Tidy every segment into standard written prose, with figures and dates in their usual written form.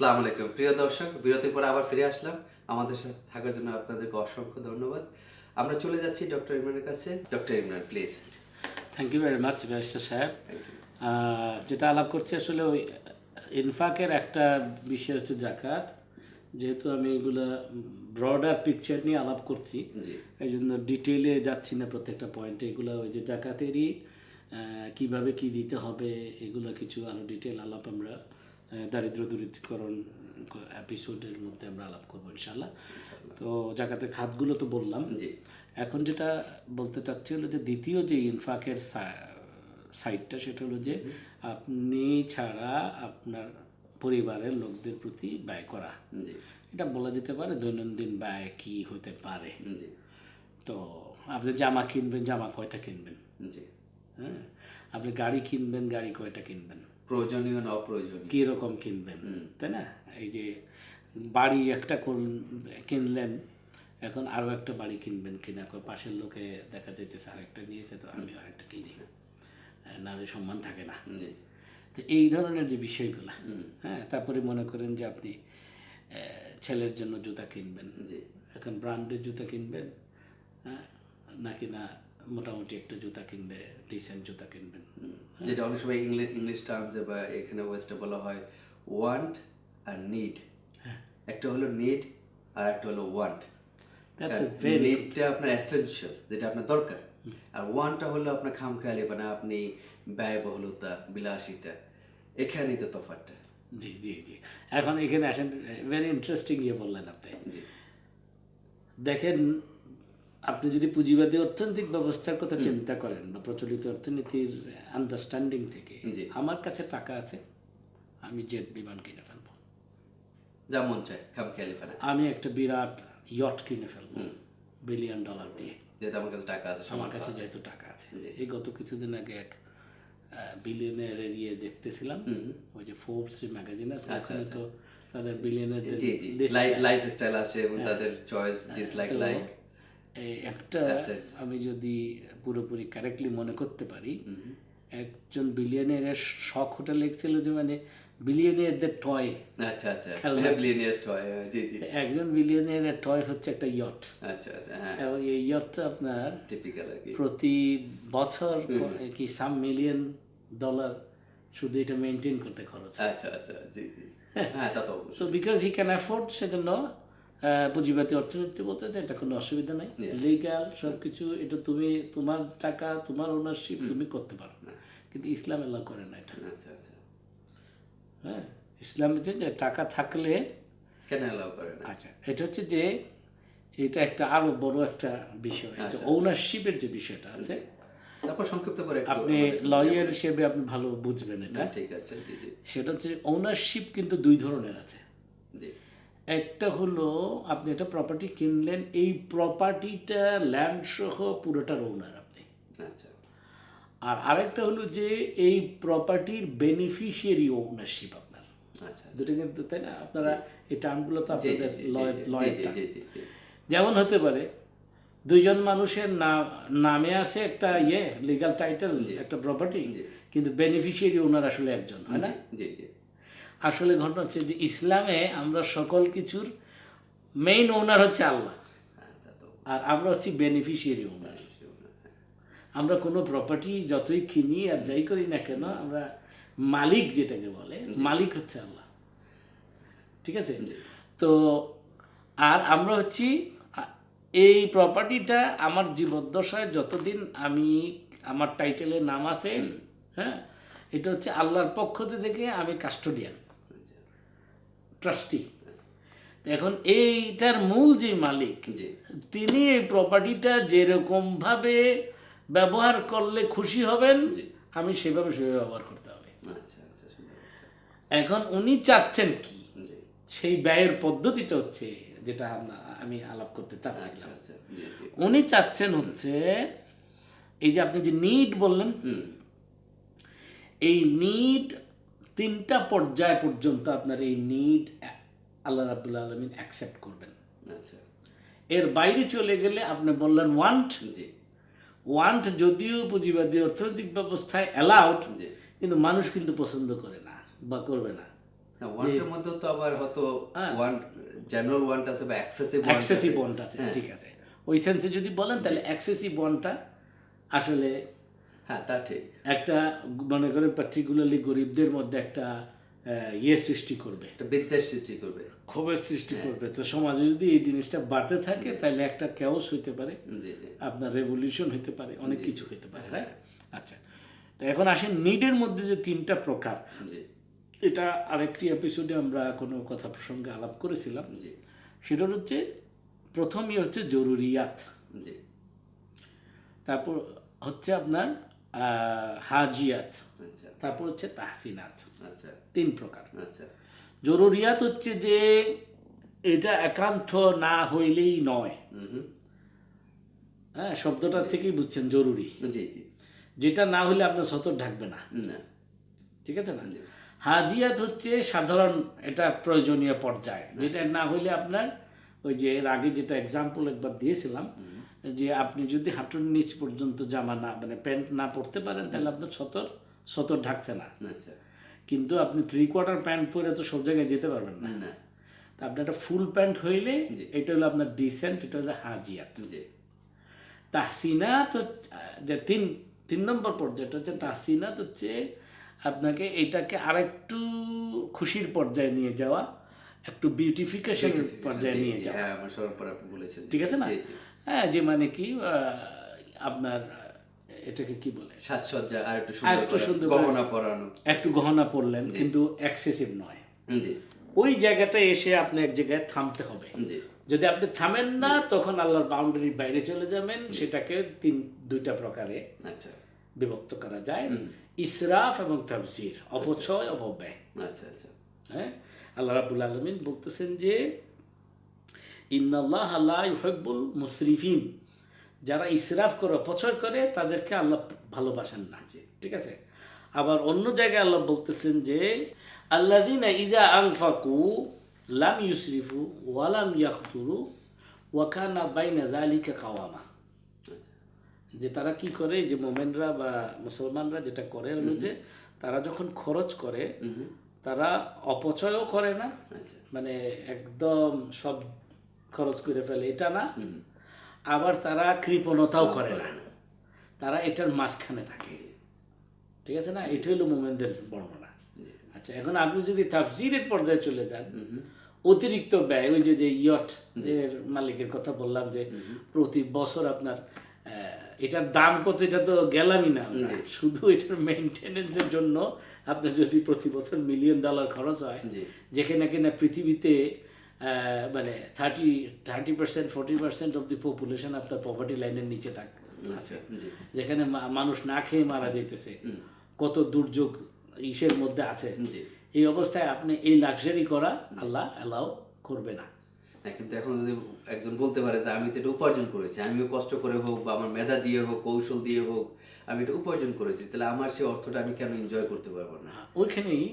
আসসালামু আলাইকুম প্রিয় দর্শক, বিরতির পর আবার ফিরে আসলাম। আমাদের সাথে থাকার জন্য আপনাদেরকে অসংখ্য ধন্যবাদ। আমরা চলে যাচ্ছি ডক্টর ইমরানের কাছে। Doctor Imran, please. Thank you very much barrister সাহেব। যেটা আলাপ করছি আসলে ওই ইনফাকের একটা বিষয় হচ্ছে জাকাত। যেহেতু আমি এগুলো ব্রডার পিকচার নিয়ে আলাপ করছি, এই জন্য ডিটেইলে যাচ্ছি না প্রত্যেকটা পয়েন্টে। এগুলো ওই যে জাকাতেরই কিভাবে কি দিতে হবে এগুলো কিছু আরও ডিটেল আলাপ আমরা দারিদ্র দূরীকরণ এপিসোডের মধ্যে আমরা আলাপ করবো ইনশাল্লাহ। তো জাকাতের খাতগুলো তো বললাম। এখন যেটা বলতে চাচ্ছি হলো যে দ্বিতীয় যে ইনফাকের সাইডটা, সেটা হলো যে আপনি ছাড়া আপনার পরিবারের লোকদের প্রতি ব্যয় করা। এটা বলা যেতে পারে দৈনন্দিন ব্যয় কি হতে পারে। তো আপনি জামা কিনবেন, জামা কয়টা কিনবেন? হ্যাঁ, আপনি গাড়ি কিনবেন, গাড়ি কয়টা কিনবেন? প্রয়োজনীয় না অপ্রয়োজনীয় কীরকম কিনবেন, তাই না? এই যে বাড়ি একটা কিনলেন, এখন আরও একটা বাড়ি কিনবেন কিনা, পাশের লোকে দেখা যাইতেছে আরেকটা নিয়েছে, তো আমি আরেকটা কিনি, নারী সম্মান থাকে না। তো এই ধরনের যে বিষয়গুলো, হ্যাঁ। তারপরে মনে করেন যে আপনি ছেলের জন্য জুতা কিনবেন, এখন ব্র্যান্ডের জুতা কিনবেন, হ্যাঁ, নাকি না মোটামুটি একটা জুতা কিনবে, ডিসেন্ট জুতা কিনবেন, যেটা অনেক সময় ইংলিশ টার্মসে বা এখানে ওয়েস্টে বলা হয় ওয়ান্ট আর নিড। একটা হলো নিড আর একটা হলো ওয়ান্ট। নিডটা আপনার এসেনশিয়াল, যেটা আপনার দরকার, আর ওয়ানটা হলো আপনার খামখেয়ালি, মানে আপনি ব্যয়বহুলতা, বিলাসিতা। এখানেই তো তফাৎটা। জি জি জি। এখন এখানে আসেন, ভেরি ইন্টারেস্টিং ইয়ে বললেন আপনি। দেখেন, আপনি যদি পুঁজিবাদী অর্থনৈতিক ব্যবস্থার কথা চিন্তা করেন বা প্রচলিত অর্থনীতির আন্ডারস্ট্যান্ডিং থেকে, আমার কাছে টাকা আছে, আমি জেট বিমান কিনে ফেলবো, যা মন চায় খামখেয়ালি ফেলে। আমি একটা বিরাট ইয়ট কিনে ফেলবো $1 বিলিয়ন দিয়ে, যেহেতু আমার কাছে টাকা আছে, আমার কাছে যেহেতু টাকা আছে। এই গত কিছুদিন আগে এক বিলিয়নের ইয়ে দেখতেছিলাম, ওই যে ফোর্বস ম্যাগাজিন আছে, ওখানে তো তাদের বিলিয়নারদের লাইফস্টাইল আছে এবং তাদের চয়েস ডিসলাইক লাইক একটা, আমি যদি পুরোপুরি কারেক্টলি মনে করতে পারি, একজন বিলিয়নিয়ারের শখ হোটেল লিখছিল যে মানে বিলিয়নিয়ারদের টয়। আচ্ছা আচ্ছা, বিলিয়নিয়ার্স টয়। জি জি। একজন বিলিয়নিয়ারের টয় হচ্ছে একটা ইয়ট। আচ্ছা আচ্ছা, হ্যাঁ। এবং এই ইয়টটা আপনার টিপিক্যাল আর কি, প্রতি বছর কি $some million শুধু এটা মেনটেন করতে খরচ। আচ্ছা আচ্ছা, জি জি, হ্যাঁ, তা তো অবশ্যই। তো বিকজ হি ক্যান অ্যাফোর্ড, সেজন্য পুঁজিবাদী অর্থনীতি বলতেছে এটা কোনো অসুবিধা নেই, লিগ্যাল সব কিছু, এটা তুমি তোমার টাকা, তোমার ওনারশিপ, তুমি করতে পারো। কিন্তু ইসলাম এলাও করে না এটা। আচ্ছা আচ্ছা, হ্যাঁ, ইসলামে যে টাকা থাকলে কেন এলাও করে না? আচ্ছা, এটা হচ্ছে যে এটা একটা আরো বড় একটা বিষয়, ওনারশিপের যে বিষয়টা আছে। তারপর সংক্ষিপ্ত করে আপনি লয়ার হিসেবে আপনি ভালো বুঝবেন এটা। ঠিক আছে, জি জি। সেটা হচ্ছে ওনারশিপ কিন্তু দুই ধরনের আছে। একটা হলো আপনি একটা প্রপার্টি কিনলেন, এই প্রপার্টিটা ল্যান্ড সহ পুরোটার ওনার আপনি। আচ্ছা। আর আরেকটা হলো যে এই প্রপার্টির বেনিফিশিয়ারি ওনারশিপ আপনার। আচ্ছা, দুটো কিন্তু, তাই না? আপনারা এই টার্মগুলো তো আপনাদের লয়ারটা, যেমন হতে পারে দুইজন মানুষের নামে আছে একটা লিগ্যাল টাইটেল, একটা প্রপার্টি, কিন্তু বেনিফিশিয়ারি ওনার আসলে একজন, হয় না? জি জি। আসলে ঘটনা হচ্ছে যে ইসলামে আমরা সকল কিছুর মেইন ওনার হচ্ছে আল্লাহ, আর আমরা হচ্ছি বেনিফিশিয়ারি ওনার। আমরা কোনো প্রপার্টি যতই কিনি আর যাই করি না কেন, আমরা মালিক যেটাকে বলে, মালিক হচ্ছে আল্লাহ, ঠিক আছে? তো আর আমরা হচ্ছি, এই প্রপার্টিটা আমার জীবদ্দশায় যতদিন আমি আমার টাইটেলের নাম আছে, হ্যাঁ, এটা হচ্ছে আল্লাহর পক্ষ থেকে আমি কাস্টোডিয়ান, ট্রাস্টি। এখন এইটার মূল যে মালিক, তিনি এই প্রপার্টিটা যেরকমভাবে ব্যবহার করলে খুশি হবেন, আমি সেভাবে ব্যবহার করতে হবে। এখন উনি চাচ্ছেন কি, সেই ব্যয়ের পদ্ধতিটা হচ্ছে যেটা আমি আলাপ করতে চাচ্ছিলাম। উনি চাচ্ছেন হচ্ছে এই যে আপনি যে নিড বললেন, এই নিড 3টা পর্যায় পর্যন্ত আপনার এই নিড আল্লাহ রাব্বুল আলামিন অ্যাকসেপ্ট করবেন। এর বাইরে চলে গেলে আপনি বললেন ওয়ান্ট। ওয়ান্ট যদিও পুঁজিবাদী অর্থনৈতিক ব্যবস্থায় অ্যালাউড, কিন্তু মানুষ কিন্তু পছন্দ করে না বা করবে না। ওয়ান্টের মধ্যে তো আবার হয়তো ওয়ান্ট জেনারেল ওয়ান্ট আছে বা এক্সেসিভ ওয়ান্ট আছে, ঠিক আছে। ওই সেন্সে যদি বলেন তাহলে এক্সেসিভ ওয়ান্টটা আসলে হ্যাঁ তা ঠিক, একটা মনে করেন পার্টিকুলারলি গরিবদের মধ্যে একটা সৃষ্টি করবে, একটা বিদ্বেষ সৃষ্টি করবে, ক্ষোভের সৃষ্টি করবে। তো সমাজে যদি এই জিনিসটা বাড়তে থাকে তাহলে একটা ক্যাওস হইতে পারে, আপনার রেভলিউশন হইতে পারে, অনেক কিছু হইতে পারে। হ্যাঁ, আচ্ছা। তো এখন আসেন নিডের মধ্যে যে 3টা প্রকার, এটা আরেকটি এপিসোডে আমরা কোনো কথা প্রসঙ্গে আলাপ করেছিলাম। সেটা হচ্ছে প্রথমই হচ্ছে জরুরিয়াত, তারপর হচ্ছে আপনার হাজিয়াত, তারপর হচ্ছে তাহসিনাত। 3 প্রকার। জরুরিয়াত হচ্ছে যে এটা একান্ত না হইলেই নয়, হ্যাঁ, শব্দটা থেকেই বুঝছেন জরুরি, যেটা না হলে আপনার সতর ঢাকবে না, ঠিক আছে না। হাজিয়াত হচ্ছে সাধারণ, এটা প্রয়োজনীয় পর্যায়, যেটা না হইলে আপনার ওই যে এর আগে যেটা এক্সাম্পল একবার দিয়েছিলাম, যে আপনি যদি হাঁটুর নিচ পর্যন্ত জামা না মানে প্যান্ট না পরতে পারেন তাহলে আপনার সতর ঢাকছে না। কিন্তু আপনি 3/4 প্যান্ট পরে তো সব জায়গায় যেতে পারবেন না। তা আপনার একটা ফুল প্যান্ট হইলে এটা হলো আপনার ডিসেন্ট, এটা হলো হাজিয়াত। তাহসিনাত যে 3 নম্বর পর্যায়টা হচ্ছে তাহসিনাত, হচ্ছে আপনাকে এটাকে আরেকটু খুশির পর্যায়ে নিয়ে যাওয়া, একটু বিউটিফিকেশন পর্যায়ে নিয়ে যাওয়া, ঠিক আছে না। হ্যাঁ, যে মানে কি আপনার এটাকে কি বলে, সাজসজ্জা আর একটু সুন্দর গহনা পরানো, একটু গহনা পরলেন কিন্তু এক্সেসিভ নয়। ওই জায়গাটায় এসে আপনি এক জায়গায় থামতে হবে। যদি আপনি থামেন না তখন আল্লাহর বাউন্ডারির বাইরে চলে যাবেন। সেটাকে 2টা প্রকারে বিভক্ত করা যায়, ইসরাফ এবং তাবযির, অপচয় অপব্যয়। হ্যাঁ, আল্লাহ রাব্বুল আলামিন বলতেছেন যে ইন্নাল্লাহা লা ইউহিব্বুল মুসরিফিন, যারা ইসরাফ করে অপচয় করে তাদেরকে আল্লাহ ভালোবাসেন না, ঠিক আছে। আবার অন্য জায়গায় আল্লাহ বলতেছেন যে আল্লাযিনা ইযা আনফাকু লাম ইউসরিফু ওয়া লাম ইয়াকতুরু ওয়া কানা বাইনা যালিকা কাওয়ামা, যে তারা কি করে, যে মোমেনরা বা মুসলমানরা যেটা করে হলো যে তারা যখন খরচ করে তারা অপচয়ও করে না, মানে একদম সব খরচ করে ফেলে এটা না, আবার তারা কৃপণতাও করে না, তারা এটার মাঝখানে থাকে, ঠিক আছে না। এটা হলো মোমেনদের বর্ণনা। আচ্ছা, এখন আপনি যদি তাফসীরের পর্যায়ে চলে যান, অতিরিক্ত ব্যয়, ওই যে ইয়ট যে মালিকের কথা বললাম, যে প্রতি বছর আপনার এটার দাম কত, এটা তো গেলামই না, শুধু এটার মেনটেনেন্সের জন্য আপনার যদি প্রতি বছর $1 মিলিয়ন খরচ হয়, যেখানে কিনা পৃথিবীতে মানে 30% 40% অফ দি পপুলেশন আপনার পভার্টি লাইনের নিচে আছে, যেখানে মানুষ না খেয়ে মারা যাইতেছে, কত দুর্যোগ ইসের মধ্যে আছে, এই অবস্থায় আপনি এই লাক্সারি করা আল্লাহ অ্যালাউ করবে না। কিন্তু এখন যদি একজন বলতে পারে যে আমি তো এটা উপার্জন করেছি, আমিও কষ্ট করে হোক বা আমার মেধা দিয়ে হোক, কৌশল দিয়ে হোক, আমি এটা উপার্জন করেছি, তাহলে আমার সেই অর্থটা আমি কেন এনজয় করতে পারবো না? ওইখানেই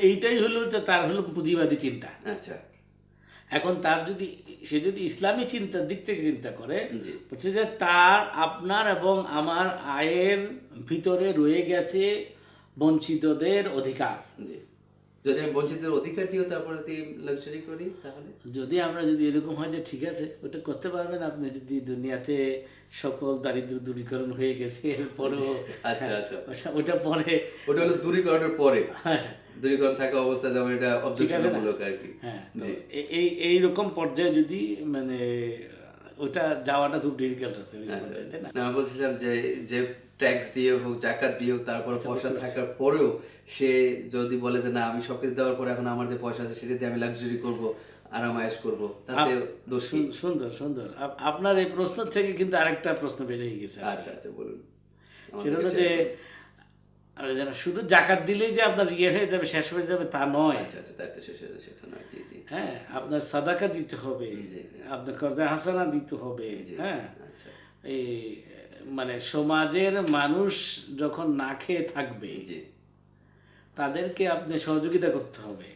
এইটাই হলো যে তার হলো পুঁজিবাদী চিন্তা। আচ্ছা, এখন তার সে যদি ইসলামী চিন্তার দিক থেকে চিন্তা করে, হচ্ছে যে তার আপনার এবং আমার আয়ের ভিতরে রয়ে গেছে বঞ্চিতদের অধিকার। যদি আমি বঞ্চিতদের অধিকার দিও তারপরে যদি লাক্সারি করি, তাহলে যদি এরকম হয় যে ঠিক আছে ওটা করতে পারবেন আপনি, যদি দুনিয়াতে সকল দারিদ্র দূরীকরণ হয়ে গেছে এরপরেও, ওটা পরে, ওটা হলো দূরীকরণের পরে, দূরীকরণ থাকা অবস্থা যেমন এটা অবজেকশনমূলক আর কি। হ্যাঁ, এইরকম পর্যায়ে যদি মানে ওটা যাওয়াটা খুব ডিফিকাল্ট আছে। আমি বলছিলাম যে ট্যাক্স দিয়ে হোক, জাকাত দিয়ে হোক, তারপর পয়সা থাকার পরেও সে যদি বলে যে না আমি সবকিছু দেওয়ার পরে এখন আমার যে পয়সা আছে সেটা দিয়ে আমি লাক্সারি করবো, আরামায়েশ করবো, তাতে দোষ কি? সুন্দর। আপনার এই প্রশ্ন থেকে কিন্তু আরেকটা প্রশ্ন বেরিয়ে গেছে। আচ্ছা বলুন। সেটা হলো যে শুধু জাকাত দিলেই যে আপনার হয়ে যাবে, শেষ হয়ে যাবে তা নয়। আচ্ছা তাই তো শেষ হয়ে যাবে সেটা নয়। হ্যাঁ, আপনার সাদাকা দিতে হবে, আপনার কর্জা হাসানা দিতে হবে। হ্যাঁ, এই মানে সমাজের মানুষ যখন না খেয়ে থাকবে তাদেরকে আপনি সহযোগিতা করতে হবে।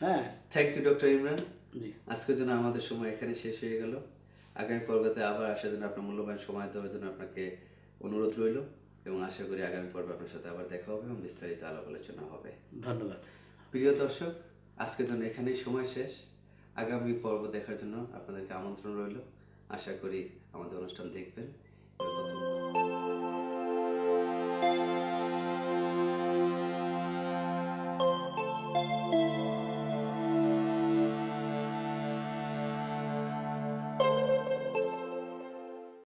হ্যাঁ, থ্যাংক ইউ ডক্টর ইমরান। আজকের জন্য আমাদের সময় এখানে শেষ হয়ে গেল। আগামী পর্বতে আবার আসার জন্য আপনার মূল্যবান সময় দেওয়ার জন্য আপনাকে অনুরোধ রইল, এবং আশা করি আগামী পর্বে আপনার সাথে আবার দেখা হবে এবং বিস্তারিত আলাপ আলোচনা হবে। ধন্যবাদ। প্রিয় দর্শক, আজকের জন্য এখানেই সময় শেষ। আগামী পর্ব দেখার জন্য আপনাদেরকে আমন্ত্রণ রইল। আশা করি আমাদের অনুষ্ঠান দেখবেন।